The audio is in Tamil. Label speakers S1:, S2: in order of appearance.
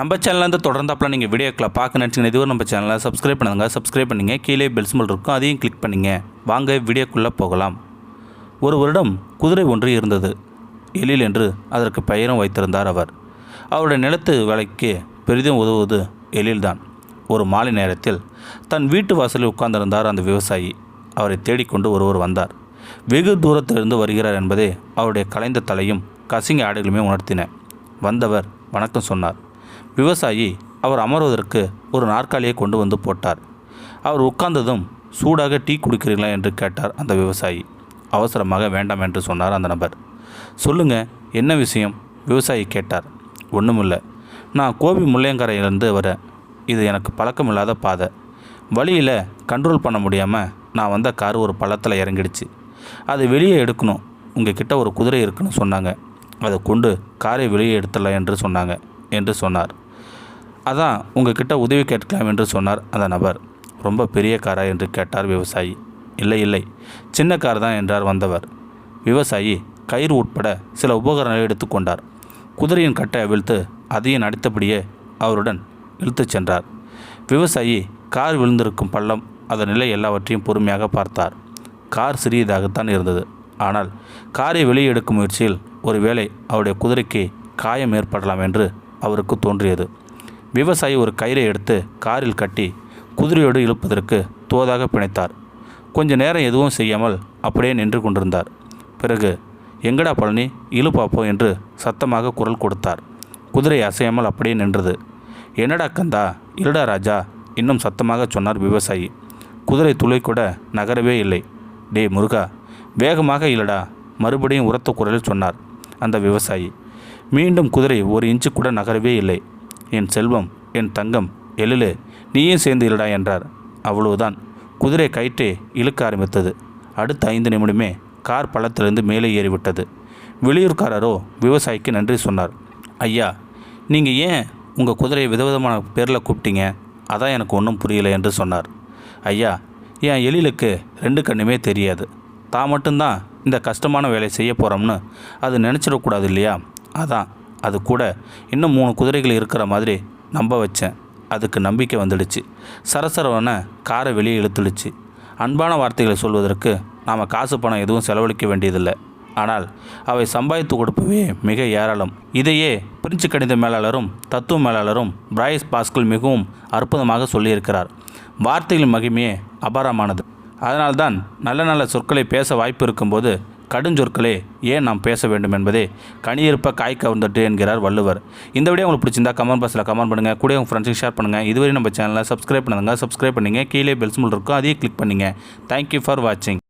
S1: நம்ம சேனல்லேருந்து தொடர்ந்தாப்பில் நீங்கள் வீடியோக்களை பார்க்க நினச்சிங்கன்னா இதுவரை நம்ம சேனலை சப்ஸ்கிரைப் பண்ணுங்கள். சப்ஸ்கிரைப் பண்ணிங்க. கீழே பெல் சிம்பல் இருக்கும், அதையும் கிளிக் பண்ணிங்க. வாங்க வீடியோக்குள்ளே போகலாம். ஒரு வருடம் குதிரை ஒன்று இருந்தது. எழில் என்று அதற்கு பெயரும் வைத்திருந்தார் அவர். அவருடைய நிலத்து வேலைக்கு பெரிதும் உதவுவது எழில்தான். ஒரு மாலை நேரத்தில் தன் வீட்டு வாசலில் உட்கார்ந்திருந்தார் அந்த விவசாயி. அவரை தேடிக்கொண்டு ஒருவர் வந்தார். வெகு தூரத்திலிருந்து வருகிறார் என்பதே அவருடைய கலைந்த தலையும் கசிங்க ஆடைகளுமே உணர்த்தின. வந்தவர் வணக்கம் சொன்னார். விவசாயி அவர் அமர்வதற்கு ஒரு நாற்காலியை கொண்டு வந்து போட்டார். அவர் உட்கார்ந்ததும் சூடாக டீ குடிக்கிறீங்களா என்று கேட்டார் அந்த விவசாயி. அவசரமாக வேண்டாம் என்று சொன்னார் அந்த நபர். சொல்லுங்க, என்ன விஷயம்? விவசாயி கேட்டார். ஒன்றுமில்லை, நான் கோபி முள்ளையங்கரையிலிருந்து வரேன். இது எனக்கு பழக்கமில்லாத பாதை. வழியில் கண்ட்ரோல் பண்ண முடியாமல் நான் வந்த கார் ஒரு பள்ளத்தில் இறங்கிடுச்சு. அதை வெளியே எடுக்கணும். உங்கள் கிட்ட ஒரு குதிரை இருக்குன்னு சொன்னாங்க. அதை கொண்டு காரை வெளியே எடுத்துடலாம் என்று சொன்னாங்க என்று சொன்னார். அதான் உங்ககிட்ட உதவி கேட்கலாம் என்று சொன்னார் அந்த நபர். ரொம்ப பெரிய காரா என்று கேட்டார் விவசாயி. இல்லை இல்லை, சின்ன கார் தான் என்றார் வந்தவர். விவசாயி கயிறு உட்பட சில உபகரணங்களை எடுத்துக்கொண்டார். குதிரையின் கட்டை அவிழ்த்து அதையும் அடித்தபடியே அவருடன் இழுத்துச் சென்றார். விவசாயி கார் விழுந்திருக்கும் பள்ளம், அதன் நிலை எல்லாவற்றையும் பொறுமையாக பார்த்தார். கார் சிறியதாகத்தான் இருந்தது. ஆனால் காரை வெளியே எடுக்கும் முயற்சியில் ஒருவேளை அவருடைய குதிரைக்கு காயம் ஏற்படலாம் என்று அவருக்கு தோன்றியது. விவசாயி ஒரு கயிறை எடுத்து காரில் கட்டி குதிரையோடு இழுப்பதற்கு தோதாக பிணைத்தார். கொஞ்ச நேரம் எதுவும் செய்யாமல் அப்படியே நின்று கொண்டிருந்தார். பிறகு, எங்கடா பழனி, இழு பார்ப்போம் என்று சத்தமாக குரல் கொடுத்தார். குதிரை அசையாமல் அப்படியே நின்றது. என்னடா கந்தா, இருடா ராஜா, இன்னும் சத்தமாக சொன்னார் விவசாயி. குதிரை துளை கூட நகரவே இல்லை. டே முருகா, வேகமாக இல்லடா, மறுபடியும் உரத்த குரலில் சொன்னார் அந்த விவசாயி. மீண்டும் குதிரை ஒரு இன்ச்சு கூட நகரவே இல்லை. என் செல்வம், என் தங்கம், எழிலே, நீயும் சேர்ந்து இல்லடா என்றார். அவ்வளவுதான், குதிரை கயிற்றே இழுக்க ஆரம்பித்தது. அடுத்த 5 நிமிடமே கார் பள்ளத்திலிருந்து மேலே ஏறிவிட்டது. வெளியூர்காரரோ விவசாயிக்கு நன்றி சொன்னார். ஐயா, நீங்கள் ஏன் உங்கள் குதிரையை விதவிதமான பேரில் கூப்பிட்டீங்க? அதான் எனக்கு ஒன்றும் புரியலை என்று சொன்னார். ஐயா, என் எழிலுக்கு 2 கண்ணுமே தெரியாது. தான் மட்டும்தான் இந்த கஷ்டமான வேலை செய்ய போகிறோம்னு அது நினச்சிடக்கூடாது இல்லையா? அதான் அது கூட இன்னும் 3 குதிரைகள் இருக்கிற மாதிரி நம்ப வச்சேன். அதுக்கு நம்பிக்கை வந்துடுச்சு. சரசரவன காரை வெளியே இழுத்துடுச்சு. அன்பான வார்த்தைகளை சொல்வதற்கு நாம் காசு பணம் எதுவும் செலவழிக்க வேண்டியதில்லை. ஆனால் அவை சம்பாதித்து கொடுப்பவே மிக ஏராளம். இதையே பிரெஞ்சு கணித மேலாளரும் தத்துவ மேலாளரும் பிரைஸ் பாஸ்கல் மிகவும் அற்புதமாக சொல்லியிருக்கிறார். வார்த்தைகளின் மகிமையே அபாரமானது. அதனால்தான் நல்ல நல்ல சொற்களை பேச வாய்ப்பு இருக்கும்போது கடுஞ்சொற்களே ஏன் நாம் பேச வேண்டும் என்பதே கனியிருப்ப காய் கவர்ந்துட்டு என்கிறார் வள்ளுவர். இந்த வீடியோ உங்களுக்கு பிடிச்சிருந்தா கமெண்ட் பாக்ஸில் கமெண்ட் பண்ணுங்கள். கூட உங்கள் ஃப்ரெண்ட்ஸுக்கு ஷேர் பண்ணுங்கள். இதுவரை நம்ம சேனலை சப்ஸ்கிரைப் பண்ணுங்கள். சப்ஸ்கிரைப் பண்ணிங்க. கீழே பெல் சிம்பல் இருக்கும், அதையும் கிளிக் பண்ணிங்க. தேங்க்யூ ஃபார் வாட்சிங்.